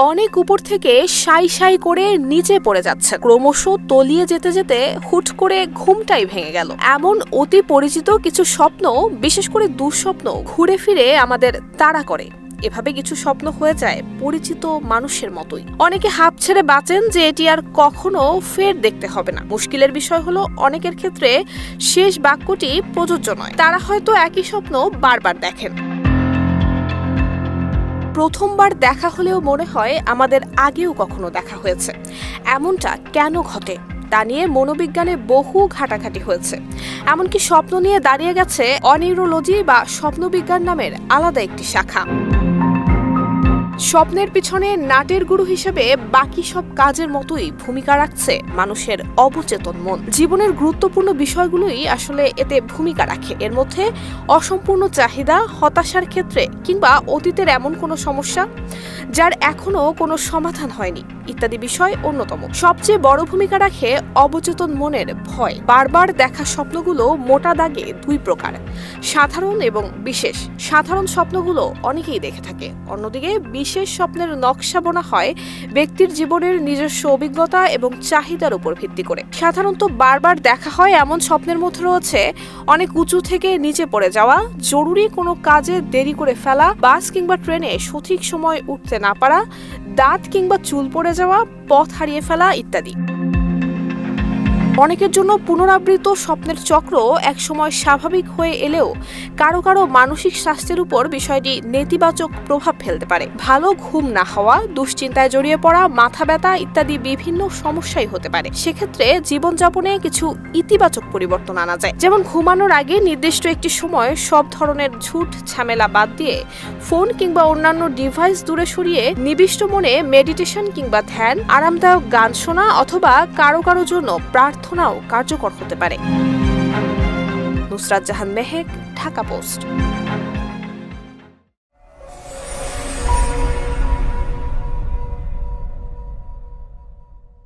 অনেক উপর থেকে সাই সাই করে নিচে পড়ে যাচ্ছে, ক্রমশ তলিয়ে যেতে যেতে হুট করে ঘুমটাই ভেঙে গেল। এমন অতি পরিচিত কিছু স্বপ্ন, বিশেষ করে দুঃস্বপ্ন ঘুরে ফিরে আমাদের তাড়া করে। এভাবে কিছু স্বপ্ন হয়ে যায় পরিচিত মানুষের মতোই। অনেকে হাঁপ ছেড়ে বাঁচেন যে এটি আর কখনো ফের দেখতে হবে না। মুশকিলের বিষয় হলো অনেকের ক্ষেত্রে শেষ বাক্যটি প্রযোজ্য নয়। তারা হয়তো একই স্বপ্ন বারবার দেখেন। প্রথমবার দেখা হলেও মনে হয় আমাদের আগেও কখনো দেখা হয়েছে। এমনটা কেন ঘটে তা নিয়ে মনোবিজ্ঞানে বহু ঘাটাঘাটি হয়েছে। এমনকি স্বপ্ন নিয়ে দাঁড়িয়ে গেছে অনিউরোলজি বা স্বপ্নবিজ্ঞান নামের আলাদা একটি শাখা। স্বপ্নের পিছনে নাটের গুরু হিসেবে বাকি সব কাজের মতোই ভূমিকা রাখছে মানুষের অবচেতন মন। জীবনের গুরুত্বপূর্ণ বিষয়গুলোই আসলে এতে ভূমিকা রাখে। এর মধ্যে অসম্পূর্ণ চাহিদা, হতাশার ক্ষেত্রে কিংবা অতীতের এমন কোনো সমস্যা যার এখনো কোনো সমাধান হয়নি ইত্যাদি বিষয় অন্যতম। সবচেয়ে বড় ভূমিকা রাখে অবচেতন মনের ভয়। বারবার দেখা স্বপ্নগুলো মোটা দাগে দুই প্রকার, সাধারণ এবং বিশেষ। সাধারণ স্বপ্নগুলো অনেকেই দেখে থাকে, অন্যদিকে বিশেষ স্বপ্নের নকশা বোনা হয় ব্যক্তির জীবনের নিজস্ব অভিজ্ঞতা এবং চাহিদার উপর ভিত্তি করে। সাধারণত বারবার দেখা হয় এমন স্বপ্নের মধ্যে রয়েছে অনেক উঁচু থেকে নিচে পড়ে যাওয়া, জরুরি কোনো কাজে দেরি করে ফেলা, বাস কিংবা ট্রেনে সঠিক সময় উঠতে না পারা, দাঁত কিংবা চুল পড়ে যাওয়া, পথ হারিয়ে ফেলা ইত্যাদি। অনেকের জন্য পুনরাবৃত স্বপ্নের চক্র একসময় স্বাভাবিক হয়ে এলেও কারো কারো মানসিক স্বাস্থ্যের উপর বিষয়টি নেতিবাচক প্রভাব ফেলতে পারে। ভালো ঘুম না হওয়া, দুশ্চিন্তায় জড়িয়ে পড়া, মাথা ব্যথা ইত্যাদি বিভিন্ন সমস্যাই হতে পারে। সেক্ষেত্রে জীবনযাপনে কিছু ইতিবাচক পরিবর্তন আনা যায়, যেমন ঘুমানোর আগে নির্দিষ্ট একটি সময় সব ধরনের ঝুট ঝামেলা বাদ দিয়ে ফোন কিংবা অন্যান্য ডিভাইস দূরে সরিয়ে নিবিষ্ট মনে মেডিটেশন কিংবা ধ্যান, আরামদায়ক গান শোনা অথবা কারো কারো জন্য প্রার্থনাও কার্যকর হতে পারে। নুসরাত জাহান মেহেক, ঢাকা পোস্ট।